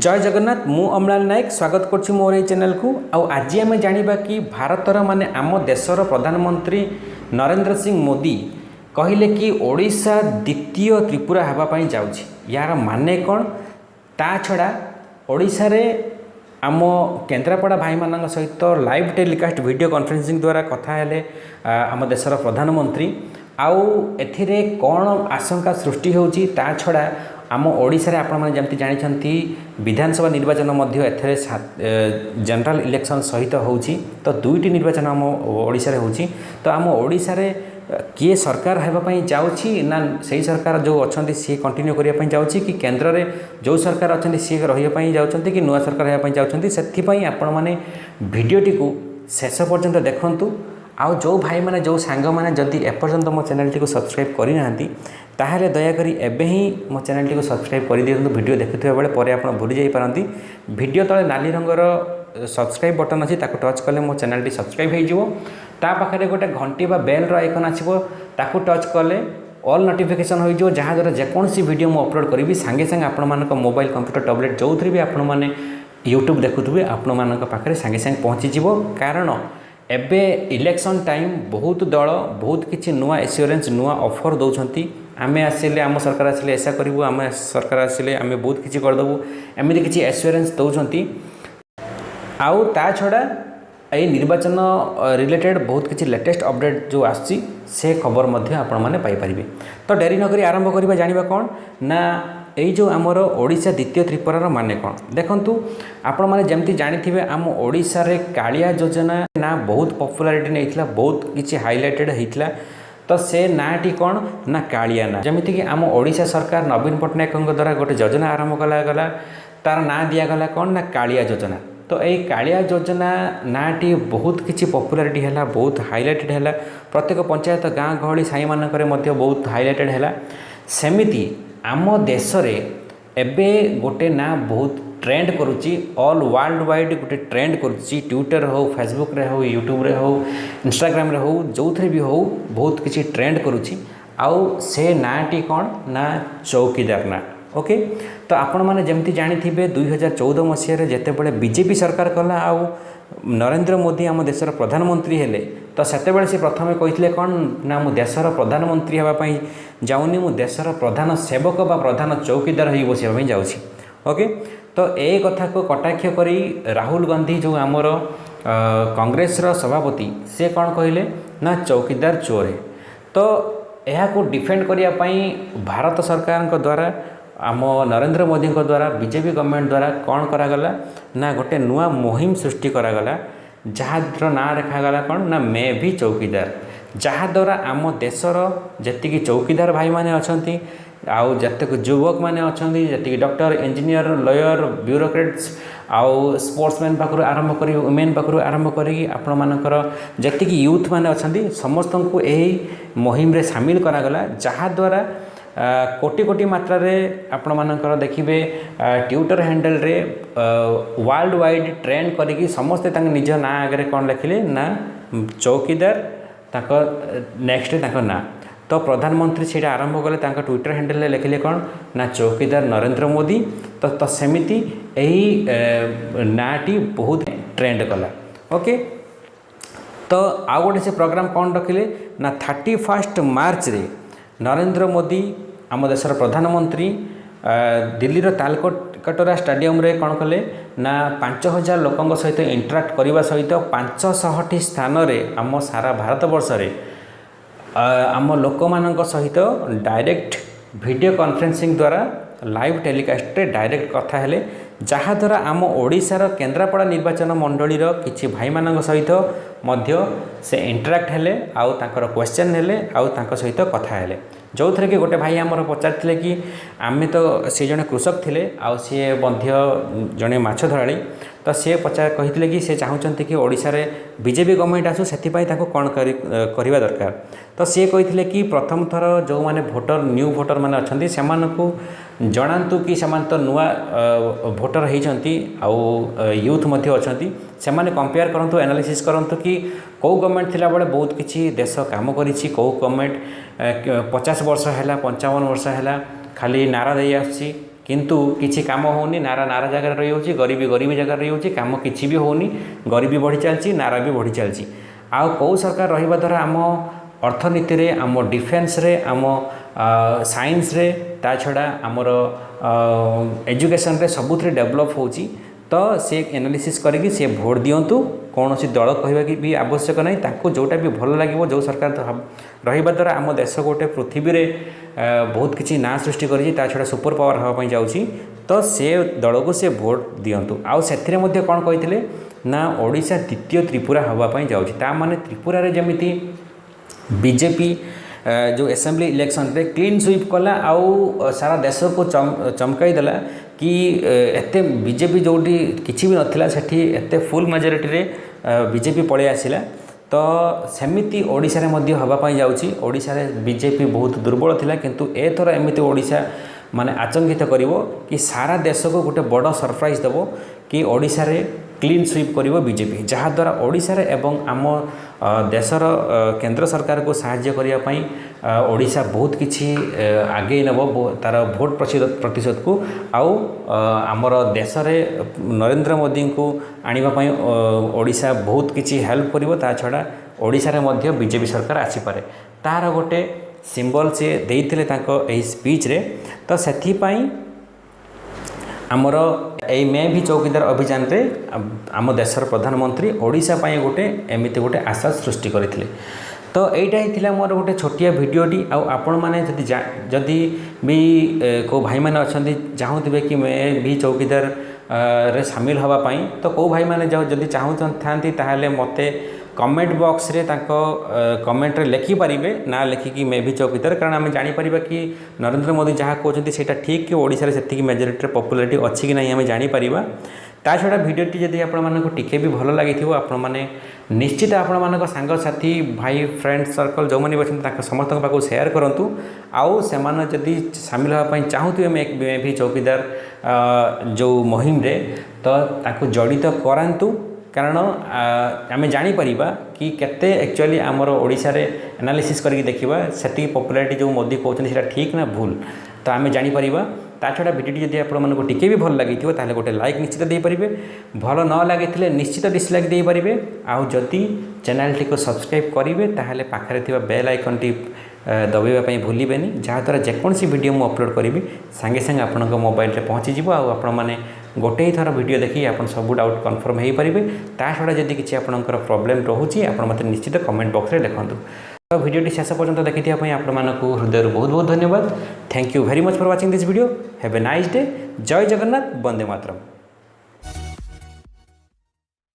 जय जगन्नाथ मु अमलान नायक स्वागत करछि मोर ए चैनल को। आज आम जानिबा कि भारतर माने आम देशर प्रधानमंत्री नरेंद्र सिंह मोदी कहले कि ओडिशा द्वितीय त्रिपुरा हेबा पई जाउछि। यार माने कोन ता छड़ा ओडिशा रे आम केन्द्रापड़ा भाई मान सहित लाइव टेलीकास्ट वीडियो कॉन्फ्रेंसिंग द्वारा कथा हेले आम देशर प्रधानमंत्री आउ एथिरे कौन आशंका सृष्टि होउछि ता छड़ा आम ओडिशा रे आपण माने जमती जानिछंती विधानसभा निर्वाचन मध्य एथरे जनरल इलेक्शन सहित होउछि। तो दुईटी निर्वाचन आम ओडिशा रे होउछि। तो आम ओडिशा रे किए सरकार हेबा पई जाउछि ना सही सरकार जो अछंती सी कंटिन्यू करिया पई जाउछि कि केंद्र रे जो सरकार अछंती सी रहिया पई जाउछंती कि नुआ सरकार हेबा पई जाउछंती। सेथि पई आपण माने वीडियोटी को शेष पर्यंत देखंतु। आउ जो भाई माने जो सांग माने जदि एपर्यंत मो चैनल टी को सब्सक्राइब करि नाहंती ताहले दया करी एबे ही मो चैनल टी को सब्सक्राइब कर दियंतु। वीडियो देखुथिबा बेले परे आपण भूली जाई पारंती। वीडियो तळे नाली रंगर सब्सक्राइब बटन अछि ताको टच कले मो चैनल टी सब्सक्राइब हे जिवो। ता पाखरे गोटे घंटी बा बेल रो आइकन आछिबो ताको टच कले ऑल नोटिफिकेशन हो जिवो। जहाँ द्वारा जेकोसी वीडियो मो अपलोड करी सांगे सांगे आपण मानक मोबाइल कंप्यूटर टैबलेट जोथरे भी आपण माने यूट्यूब देखुथबे आपण मानक पाखरे सांगे सांगे पहुँची जिवो। कारण एबे इलेक्शन टाइम बहुत दल बहुत किसी नुआ एश्योरेंस नुआ ऑफर दौरान आमे आसिले आम सरकार आसिले ऐसा करूँ आम सरकार आसिले आमे बहुत किसी करदेबू एमती किसी एश्योरेंस दौरान। आउ ता छड़ा ये निर्वाचन रिलेटेड बहुत किसी लेटेस्ट अपडेट जो आसी से खबर मध्य आपण माने पाई परिबे। तो डेरी नकरी आरंभ करिबा जानिबा कोन ना यही जो आमर ओडिशा द्वितीय त्रिपुरार माने कौन देखंतु। आपण माने जेमती जानिथिबे आम ओडिशा रे कालिया योजना ना बहुत पॉपुलैरिटी नैथिला बहुत किछि हाइलाइटेड हेइथिला। तो से नाटी कौन ना कालिया ना जमिति कि आम ओडिशा सरकार नवीन पट्टनायक द्वारा गोटे योजना आरंभ कला तार ना दिया गला कौन ना कालिया योजना। तो यही कालिया योजना नाटी बहुत किछि पॉपुलैरिटी हैला बहुत हाइलाइटेड हैला। प्रत्येक पंचायत गाँ गहली साई मानकरे मध्य बहुत हाइलाइटेड हैला। सेमिति आम देश रे एबे गोटे ना बहुत ट्रेंड करुच्ची ऑल वर्ल्ड वाइड गोटे ट्रेंड करुच्ची ट्विटर हो फेसबुक रे हो यूट्यूब रे हो इंस्टाग्राम रे हो जो थे भी हो बहुत किसी ट्रेंड करुच्ची। आउ से नाटी कौन ना चौकीदार ना। ओके तो आपण माने जेमती जानिथिबे 2014 मसीह जेते बळे बीजेपी सरकार कला आउ नरेंद्र मोदी आम देशर प्रधानमंत्री हेले। तो सेतेबेले से प्रथमे कहिथिले कौन ना मु देशर प्रधानमंत्री हेबा पई जाउनी मु देशर प्रधान सेवक बा प्रधान चौकीदार होई बसिबा पई जाउछि। ओके तो ए कथा को कटाक्ष करी राहुल गांधी जो आमर कांग्रेस सभापति से कौन कहले ना चौकीदार चोर है। तो यह को डिफेंड करिया पई भारत सरकार द्वारा आम नरेंद्र मोदी द्वारा बीजेपी गवर्नमेंट द्वारा कौन करागला ना गोटे नुआ मुहिम सृष्टि करागला जहाँ ना रखागला कौन ना मैं भी चौकीदार। जहाँ द्वारा आम देशर जी चौकीदार भाई माने अछंती आउ जतेक युवक माने अछंती जति डॉक्टर इंजीनियर लॉयर ब्यूरोक्रेट्स आउ स्पोर्ट्समैन पाखु आरंभ करी वुमेन पाखु आरंभ करी आपण मानकर जति यूथ माने अछंती समस्त को यही मुहिम रे शामिल करागला। जहाँ द्वारा कोटी कोटी मात्रा रे आपण मानकर देखिबे ट्विटर हैंडल रे वर्ल्ड वाइड ट्रेंड करी समस्ते तांग निज ना आगे कौन लिखिले ना चौकीदार ताको नेक्स्ट ताको ना। तो प्रधानमंत्री से आरंभ कले तांका ट्विटर हैंडल रे लिखिले कौन ना चौकीदार नरेंद्र मोदी। तो सेमिति यही नाटी बहुत ट्रेंड कला। ओके तो आउ गोटे से प्रोग्राम कौन रखिले ना 31 मार्च रे नरेंद्र मोदी आम देशर प्रधानमंत्री दिल्ली तालकटोरा स्टाडियम रे कौन कले ना 5000 लोकों सहित इंटराक्ट करने सहित 500 स्थान रे आम सारा भारत वर्ष रे आम लोक मान सहित डायरेक्ट वीडियो कॉन्फ्रेंसिंग द्वारा लाइव टेलीकास्ट रे डायरेक्ट कथा हेले। जहाँ द्वारा आम ओडिशार केन्द्रापड़ा निर्वाचन मंडलीर किछि भाई मान सहित मध्य से इंटराक्ट हेले आउ तांकर क्वेश्चन हेले आउ तांकर सहित कथा हेले। जो थे कि गोटे भाई आमर पचारे कि आमे तो सी जड़े कृषक थे आउ सी मध्य जड़े माछ धराड़ी। तो सी पचार कही कि से चाहते कि ओडिशा रे बीजेपी गवर्नमेंट आसू से कौन करवा दरकार। तो सी कही कि प्रथम थर जो मैंने भोटर न्यू भोटर मैंने अच्छा से जनातु कि से तो नुआ भोटर होती आउ यूथ अच्छा से कंपेयर करूँ एनालिसिस करूँ कि कौ गवर्नमेंट थिला बेले बहुत किसी देश काम करिछि कौ गवर्नमेंट 50 वर्ष है 55 वर्ष है खाली नारा दे आसी किंतु किसी काम होनी नारा नारा जगह रही होची गरीबी गरीबी जगह रही होची काम किसी भी होनी गरीबी बढ़ी चलची नारा भी बढ़ी चलची आउ कौ सरकार रहिबा द्वारा आम अर्थनीति रे आम डिफेन्स रे आम साइंस रे ता छड़ा आमर एजुकेशन रे सबुथ डेभलप होची तो से एनालिसिस करके सी भोट दिंतु कौन सी दल कहवा कि भी आवश्यक नहीं ताको जोटा भी भल लगे जो सरकार रहिबा द्वारा आम देश गोटे पृथ्वी रे बहुत किसी ना सृष्टि करी छड़ा सुपर पावर हाँपाई जाऊँगी तो से दल को से भोट दिंतु आउ से कौन कही ना ओडिशा द्वितीय त्रिपुरा हाँपाई जाऊँगी माने त्रिपुरा रे जमिति बीजेपी जो असेंबली इलेक्शन रे क्लीन स्वीप कला आउ सारा देश को चमकाई देला कि एते बीजेपी जोटी किसी भी नथिला सेठी एते फुल मेजोरिटी रे बीजेपी पळे आसिला तो सेमिति ओडिशा रे मध्य हवा पाई जाउची ओडिशा रे बीजेपी बहुत दुर्बल थिला किंतु एथर एमिति ओडिशा माने आचंकित करिवो कि सारा देश को गोटे बड़ सरप्राइज देबो कि ओडिशा रे क्लीन स्वीप करिवो बीजेपी जहाँ द्वारा ओडिशा रे एवं आम देशर केंद्र सरकार को साहाय्य करिया पई ओडिशा बहुत किछि आगे नबो तार भोट प्रतिशत को आउ आमर देश रे नरेंद्र मोदी को आनिबा पई ओडिशा बहुत किछि हेल्प करिवो ता छडा ओडिशा रे मध्य बीजेपी सरकार आसी पारे तार गोटे सिंबल से देइथिले तांको एही स्पीच रे तो सेथि पई आमर ए मैं भी चौकीदार अभियान रे आम देशर प्रधानमंत्री ओडिशा पाई गोटे एमिति गोटे आशा सृष्टि करथिले तो एटा ही थिला मोर गोटे छोटिया भिडियोटी आउ आपण माने जदि भी को भाई माने अछंती चाहूथिबे कि मैं भी चौकीदार रे शामिल हवा पाई तो को भाई माने जदि चाहूथांती ताहाले मते कमेंट बॉक्स रे ताको कमेंट रे लिखि पारिबे ना लिखिकी मैं भी चौकीदार कारण आम जापर कि नरेंद्र मोदी जहाँ कहते सेटा ठीक कि ओडिशा रे सेतिकी मेजोरिटी पॉपुलारिटी अच्छी कि नहीं आम जापर ता छड़ा भिडियोटी जदि आपको टिके भी भल लगी आपण मैंने निश्चित आपण सांगसाथी भाई फ्रेंड सर्कल जो मैंने अच्छे समस्त पाक सेयार करूँ आउ से जदि सामिल होगापी चाहूथे मैं भी चौकीदार जो मुहिम रे तो ताको जड़ित करातु कारण आम जापर कि केते एक्चुअली आमर ओडिशा रे एनालिसिस करके देखा से पॉपुलारिटी जो मोदी कहते हैं ठीक ना भूल तो आम जापर ता छड़ा भिडियोटी जदि आपको टिके भी भल लगी ताले गोटे लाइक निश्चित दे पारिबे भल न लगी निश्चित डिसलाइक दे पारिबे आउ जदि चैनल टी को सब्सक्राइब करेंगे ताहले पाखरे थिबा बेल आइकन टी दबाइवाई भूलें जहाँद्वारा जेकोसी वीडियो मुझे अपलोड करी सांगे सांगे आपण मोबाइल रे पहुँची जीव आपण मैंने गोटे ही थर वीडियो देखिए आप सब डाउट कन्फर्म हो पारे ता छड़ा जदि किसी आपंकर प्रोब्लेम रोचे आप मत निश्चित कमेंट बॉक्स रे लिखंतु तो वीडियो शेष पर्यंत देखी आपण हृदय बहुत बहुत धन्यवाद thank you very much for watching this video have a nice day जय जगन्नाथ वंदे मातरम।